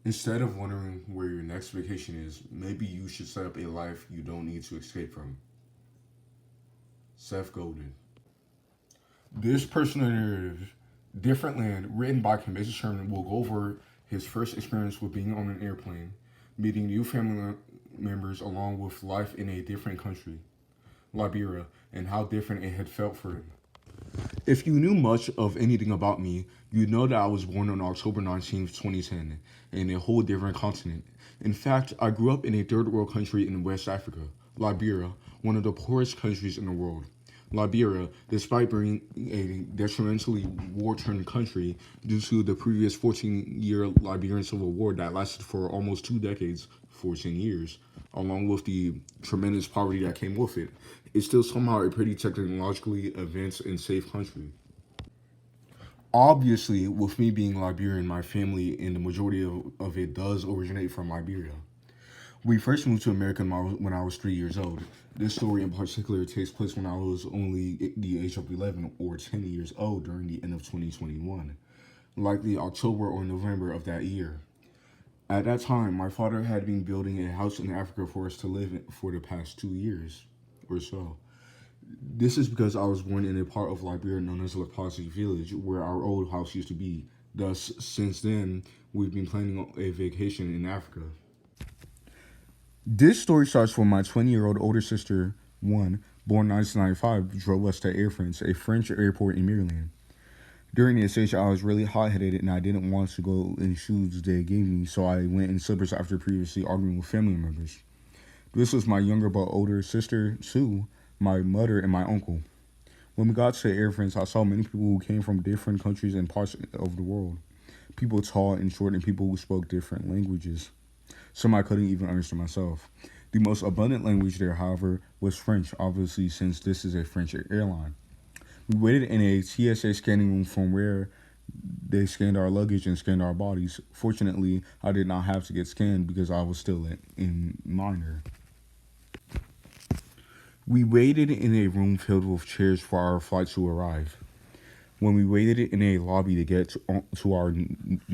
Instead of wondering where your next vacation is, maybe you should set up a life you don't need to escape from. Seth Godin. This personal narrative, Different Land, written by Convinced Sherman, will go over his first experience with being on an airplane, meeting new family members, along with life in a different country, Liberia, and how different it had felt for him. If you knew much of anything about me, you'd know that I was born on October 19th, 2010, in a whole different continent. In fact, I grew up in a third world country in West Africa, Liberia, one of the poorest countries in the world. Liberia, despite being a detrimentally war-torn country due to the previous 14-year Liberian Civil War that lasted for almost 2 decades, 14 years, along with the tremendous poverty that came with it, is still somehow a pretty technologically advanced and safe country. Obviously, with me being Liberian, my family and the majority of it does originate from Liberia. We first moved to America when I was 3 years old. This story in particular takes place when I was only the age of 11 or 10 years old during the end of 2021, likely October or November of that year. At that time, my father had been building a house in Africa for us to live in for the past 2 years or so. This is because I was born in a part of Liberia known as La Paz Village, where our old house used to be. Thus, since then, we've been planning a vacation in Africa. This story starts when my 20-year-old older sister, one, born 1995, drove us to Air France, a French airport in Maryland. During the stage, I was really hot-headed and I didn't want to go in shoes they gave me, so I went in slippers after previously arguing with family members. This was my younger but older sister, Sue, my mother, and my uncle. When we got to Air France, I saw many people who came from different countries and parts of the world. People tall and short and people who spoke different languages. Some I couldn't even understand myself. The most abundant language there, however, was French, obviously since this is a French airline. We waited in a TSA scanning room from where they scanned our luggage and scanned our bodies. Fortunately, I did not have to get scanned because I was still in minor. We waited in a room filled with chairs for our flight to arrive. When we waited in a lobby to get to our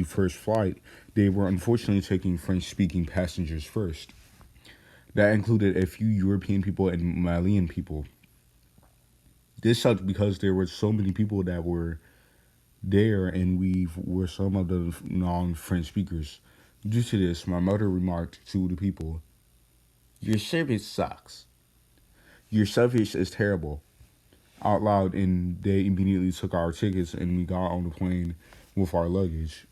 first flight, they were unfortunately taking French-speaking passengers first. That included a few European people and Malian people. This sucked because there were so many people that were there and we were some of the non-French speakers. Due to this, my mother remarked to the people, "Your service sucks. Your service is terrible," out loud, and they immediately took our tickets and we got on the plane with our luggage.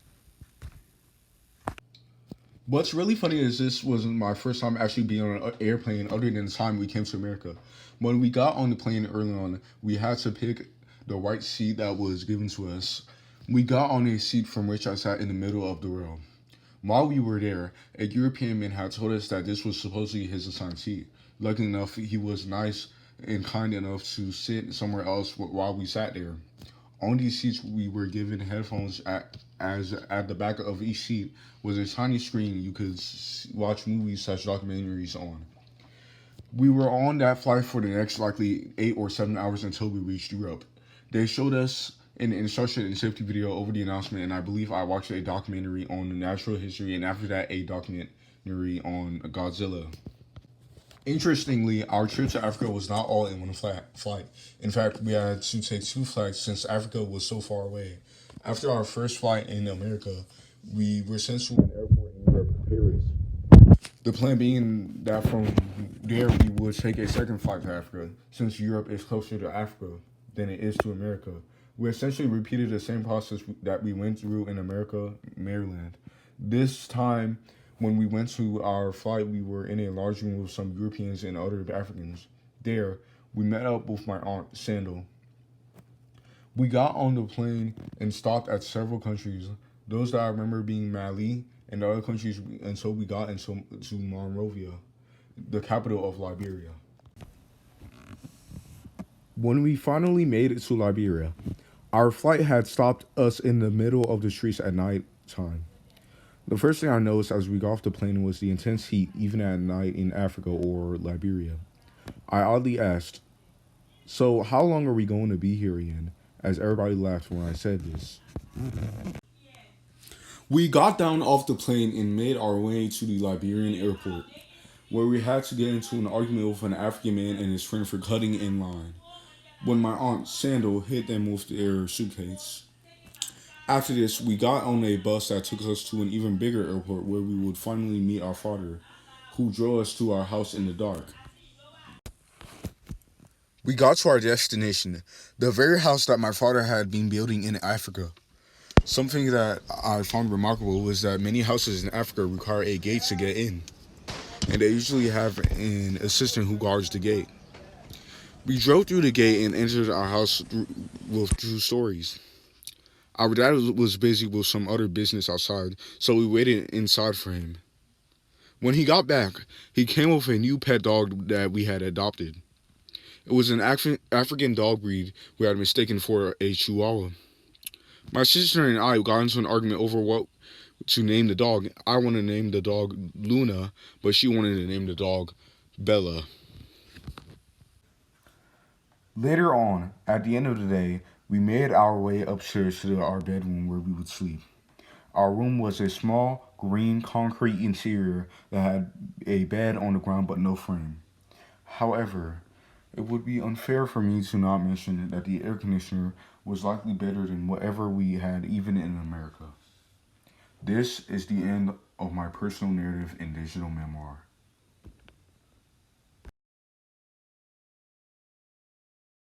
What's really funny is this wasn't my first time actually being on an airplane other than the time we came to America. When we got on the plane early on, we had to pick the right seat that was given to us. We got on a seat from which I sat in the middle of the row. While we were there, a European man had told us that this was supposedly his assigned seat. Luckily enough, he was nice and kind enough to sit somewhere else while we sat there. On these seats, we were given headphones as at the back of each seat was a tiny screen you could watch movies/documentaries on. We were on that flight for the next likely 8 or 7 hours until we reached Europe. They showed us an instruction and safety video over the announcement, and I believe I watched a documentary on natural history, and after that, a documentary on Godzilla. Interestingly, our trip to Africa was not all in one flight. In fact, we had to take two flights since Africa was so far away. After our first flight in America, we were sent to an airport in Europe, Paris. The plan being that from there we would take a second flight to Africa, since Europe is closer to Africa than it is to America. We essentially repeated the same process that we went through in America, Maryland. This time, when we went to our flight, we were in a large room with some Europeans and other Africans. There, we met up with my aunt, Sandal. We got on the plane and stopped at several countries. Those that I remember being Mali and the other countries until we got into to Monrovia, the capital of Liberia. When we finally made it to Liberia, our flight had stopped us in the middle of the streets at night time. The first thing I noticed as we got off the plane was the intense heat, even at night in Africa or Liberia. I oddly asked, "So, how long are we going to be here again?" As everybody laughed when I said this. We got down off the plane and made our way to the Liberian airport, where we had to get into an argument with an African man and his friend for cutting in line, when my aunt Sandal hit them with their suitcase. After this, we got on a bus that took us to an even bigger airport where we would finally meet our father, who drove us to our house in the dark. We got to our destination, the very house that my father had been building in Africa. Something that I found remarkable was that many houses in Africa require a gate to get in, and they usually have an assistant who guards the gate. We drove through the gate and entered our house with true stories. Our dad was busy with some other business outside, so we waited inside for him. When he got back, he came with a new pet dog that we had adopted. It was an African dog breed we had mistaken for a Chihuahua. My sister and I got into an argument over what to name the dog. I wanted to name the dog Luna, but she wanted to name the dog Bella. Later on, at the end of the day, we made our way upstairs to our bedroom where we would sleep. Our room was a small, green, concrete interior that had a bed on the ground but no frame. However, it would be unfair for me to not mention that the air conditioner was likely better than whatever we had even in America. This is the end of my personal narrative in digital memoir.